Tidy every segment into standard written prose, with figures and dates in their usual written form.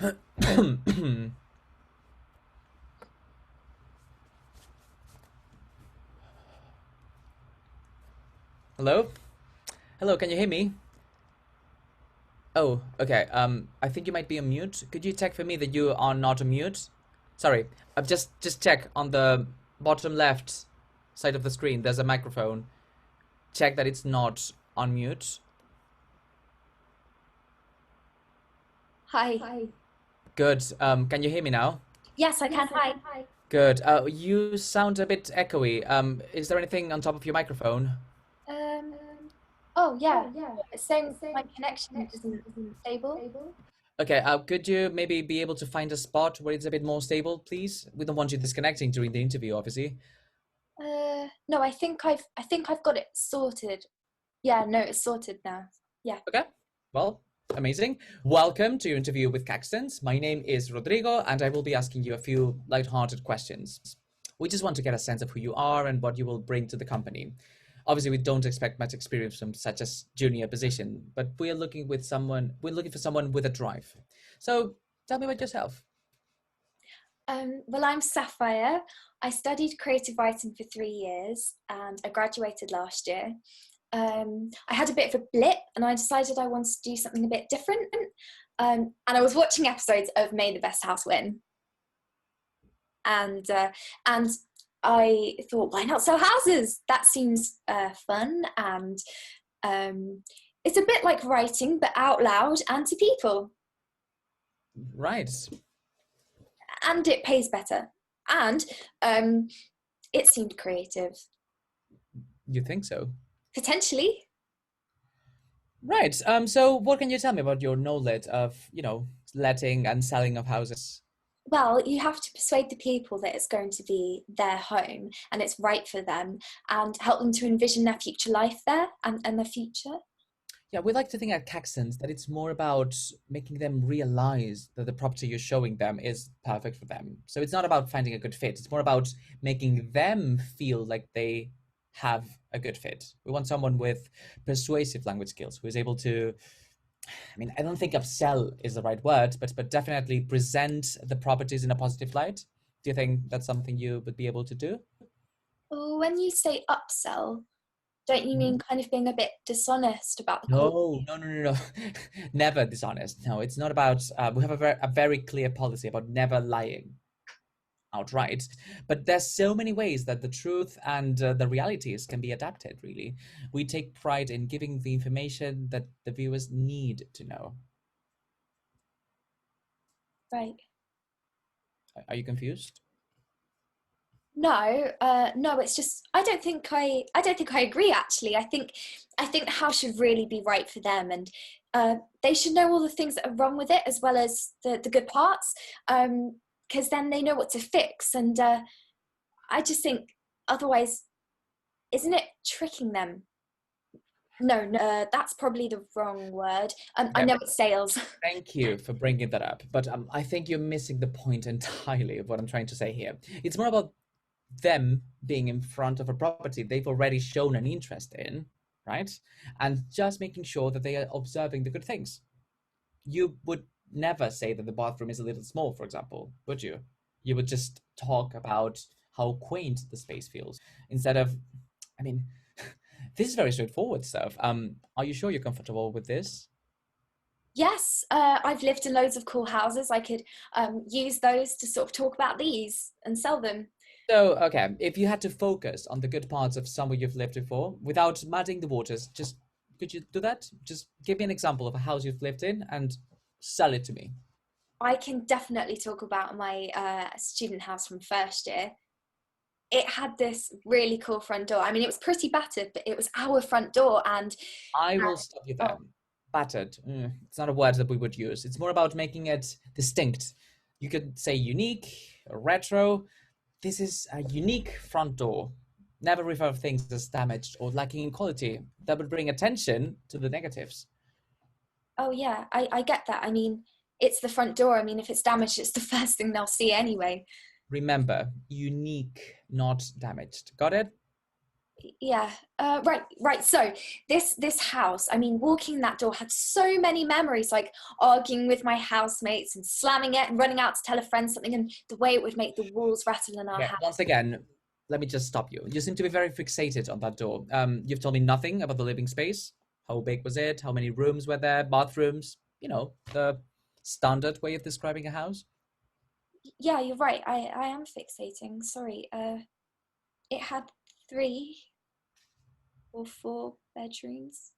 Hello? Hello, can you hear me? Oh, okay. I think you might be on mute. Could you check for me that you are not on mute? Sorry. Just check on the bottom left side of the screen. There's a microphone. Check that it's not on mute. Hi. Good. Can you hear me now? Yes, I can. Hi. Good. You sound a bit echoey. Is there anything on top of your microphone? Um. Oh yeah. It's saying my connection isn't stable. Okay, could you maybe be able to find a spot where it's a bit more stable, please? We don't want you disconnecting during the interview, obviously. No, I think I've got it sorted. Yeah, no, it's sorted now. Yeah. Okay, well, amazing. Welcome to your interview with Caxtons. My name is Rodrigo, and I will be asking you a few light-hearted questions. We just want to get a sense of who you are and what you will bring to the company. Obviously, we don't expect much experience from such a junior position, but we're looking for someone with a drive. So tell me about yourself. Well, I'm Sapphire. I studied creative writing for 3 years, and I graduated last year. I had a bit of a blip, and I decided I wanted to do something a bit different. And I was watching episodes of May the Best House Win, and I thought, why not sell houses? That seems fun, and it's a bit like writing, but out loud and to people, Right. and it pays better, and it seemed creative, You think so? potentially. Right. So what can you tell me about your knowledge of, letting and selling of houses? Well, you have to persuade the people that it's going to be their home and it's right for them, and help them to envision their future life there, and their future. Yeah, we like to think at Caxtons that it's more about making them realize that the property you're showing them is perfect for them. So it's not about finding a good fit. It's more about making them feel like they have a good fit. We want someone with persuasive language skills who is able to, I mean, I don't think upsell is the right word, but definitely present the properties in a positive light. Do you think that's something you would be able to do? When you say upsell, don't you mean kind of being a bit dishonest about the quality? No, no, no, no, no. Never dishonest. No, it's not about. We have a very clear policy about never lying outright. But there's so many ways that the truth and the realities can be adapted. Really, we take pride in giving the information that the viewers need to know. Right. Are you confused? No, no. It's just I don't think I agree. Actually, I think the house should really be right for them, and they should know all the things that are wrong with it as well as the good parts, because then they know what to fix. And I just think otherwise, isn't it tricking them? No, no, that's probably the wrong word. I Okay, know it's sales. thank you for bringing that up. But I think you're missing the point entirely of what I'm trying to say here. It's more about them being in front of a property they've already shown an interest in, right? And just making sure that they are observing the good things. You would never say that the bathroom is a little small, for example, would you? You would just talk about how quaint the space feels instead of, I mean, this is very straightforward stuff. Are you sure you're comfortable with this? Yes, I've lived in loads of cool houses. I could use those to sort of talk about these and sell them. So, okay, if you had to focus on the good parts of somewhere you've lived before without muddying the waters, just could you do that? Just give me an example of a house you've lived in and sell it to me. I can definitely talk about my student house from first year. It had this really cool front door. I mean, it was pretty battered, but it was our front door. And I will stop you there. oh, Battered. It's not a word that we would use. It's more about making it distinct. You could say unique, or retro. This is a unique front door. Never refer to things as damaged or lacking in quality. That would bring attention to the negatives. oh yeah, I get that. I mean, it's the front door. I mean, if it's damaged, it's the first thing they'll see anyway. Remember, unique, not damaged. Got it? Yeah. Right. So this house, I mean, walking that door had so many memories, like arguing with my housemates and slamming it and running out to tell a friend something, and the way it would make the walls rattle in our Okay, house. once again, let me just stop you. You seem to be very fixated on that door. You've told me nothing about the living space. How big was it? How many rooms were there? Bathrooms? You know, the standard way of describing a house. Yeah, you're right. I am fixating. Sorry. It had 3 or 4 bedrooms.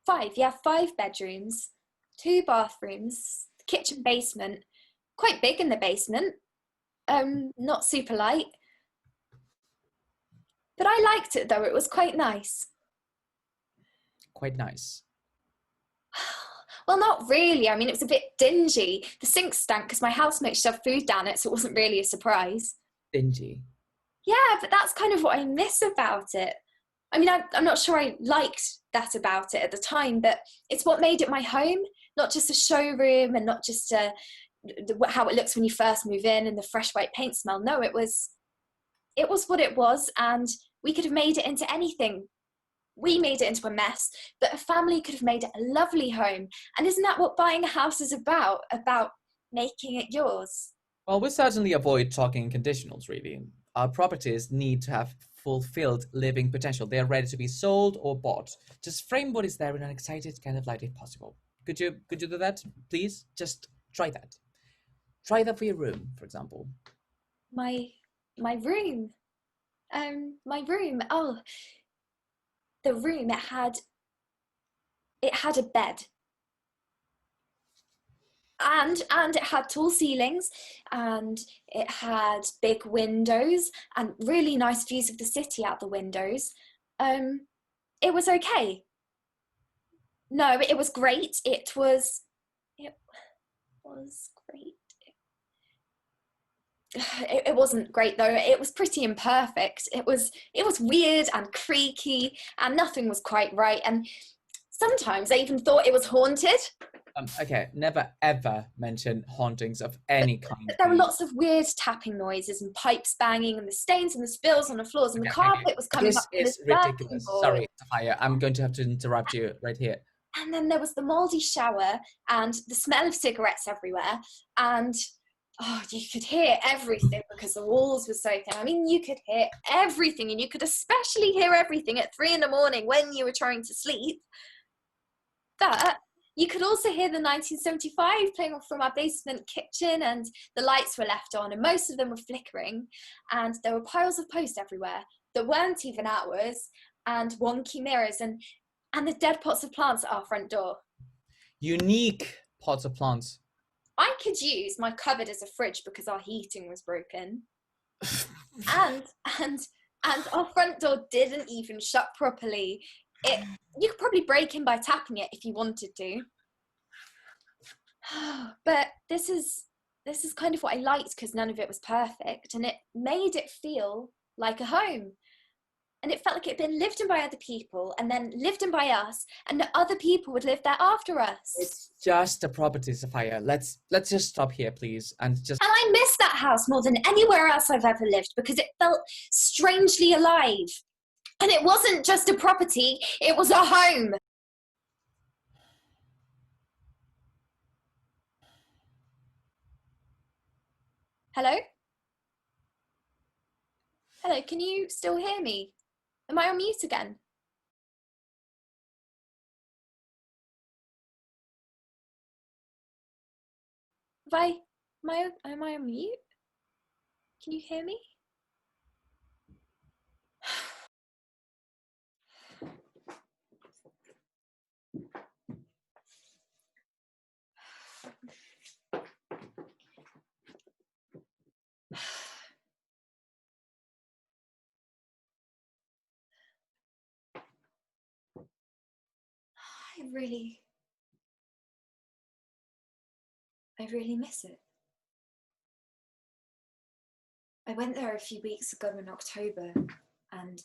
5. Yeah, 5 bedrooms, 2 bathrooms, kitchen, basement. Quite big in the basement. Not super light, but I liked it though. It was quite nice. Quite nice. Well, not really. I mean, it was a bit dingy. The sink stank because my housemate shoved food down it, so it wasn't really a surprise. Dingy. Yeah, but that's kind of what I miss about it. I mean, I'm not sure I liked that about it at the time, but it's what made it my home, not just a showroom and not just how it looks when you first move in and the fresh white paint smell. No, it was what it was, and we could have made it into anything. We made it into a mess, but a family could have made it a lovely home. And isn't that what buying a house is about? About making it yours. Well, we certainly avoid talking in conditionals, really. Our properties need to have fulfilled living potential. They are ready to be sold or bought. Just frame what is there in an excited kind of light if possible. Could you do that, please? Just try that. Try that for your room, for example. My my room. My room. Oh, the room. It had a bed, and it had tall ceilings, and it had big windows and really nice views of the city out the windows. Um, it was okay. No, it was great. It was great. It wasn't great though. It was pretty imperfect. It was weird and creaky, and nothing was quite right. And sometimes I even thought it was haunted. Okay, never ever mention hauntings of any kind, There were please. lots of weird tapping noises and pipes banging and the stains and the spills on the floors, and the Okay. carpet was coming up This from the is skirting ridiculous. board. Sorry, Sapphire. I'm going to have to interrupt you right here. And then there was the mouldy shower and the smell of cigarettes everywhere. And oh, you could hear everything because the walls were so thin. I mean, you could hear everything, and you could especially hear everything at 3 in the morning when you were trying to sleep. But you could also hear the 1975 playing from our basement kitchen, and the lights were left on, and most of them were flickering. And there were piles of post everywhere that weren't even ours, and wonky mirrors, and the dead pots of plants at our front door. Unique pots of plants. I could use my cupboard as a fridge because our heating was broken. And and and our front door didn't even shut properly. It You could probably break in by tapping it if you wanted to. But this is kind of what I liked because none of it was perfect, and it made it feel like a home. And it felt like it had been lived in by other people and then lived in by us, and the other people would live there after us. It's just a property, Sapphire. Let's just stop here, please, and just. And I miss that house more than anywhere else I've ever lived because it felt strangely alive. And it wasn't just a property, it was a home. Hello? Hello, can you still hear me? Am I on mute again? Am I on mute? Can you hear me? I really, I really miss it. I went there a few weeks ago in October, and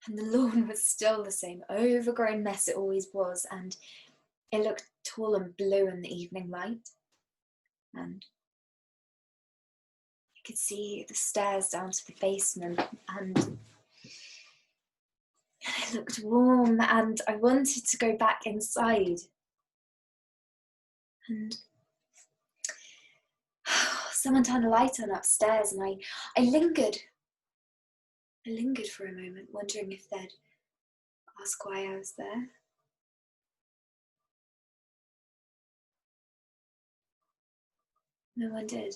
the lawn was still the same overgrown mess it always was, and it looked tall and blue in the evening light, and I could see the stairs down to the basement, and it looked warm, and I wanted to go back inside. And someone turned a light on upstairs, and I lingered. I lingered for a moment, wondering if they'd ask why I was there. No one did.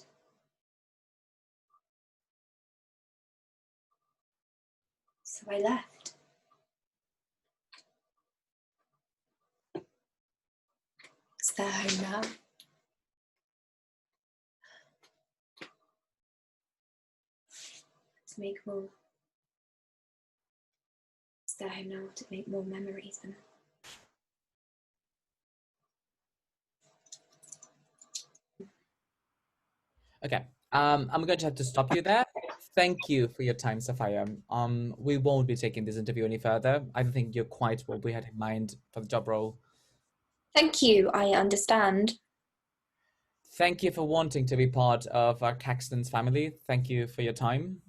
So I left. It's their home now. To make more. It's their home now to make more memories. And Okay. I'm going to have to stop you there. Thank you for your time, Sapphire. We won't be taking this interview any further. I don't think you're quite what we had in mind for the job role. thank you, I understand. Thank you for wanting to be part of our Caxton's family. Thank you for your time.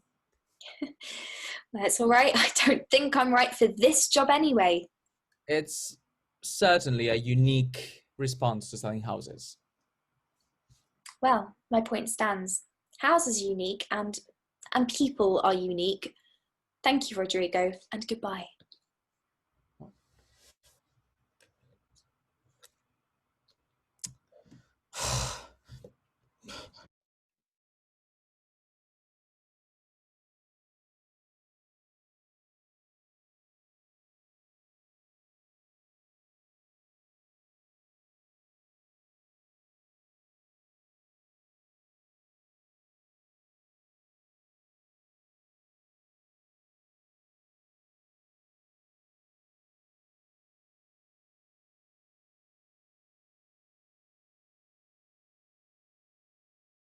That's all right. I don't think I'm right for this job anyway. It's certainly a unique response to selling houses. Well, my point stands. Houses are unique and people are unique. Thank you, Roderigo, and goodbye.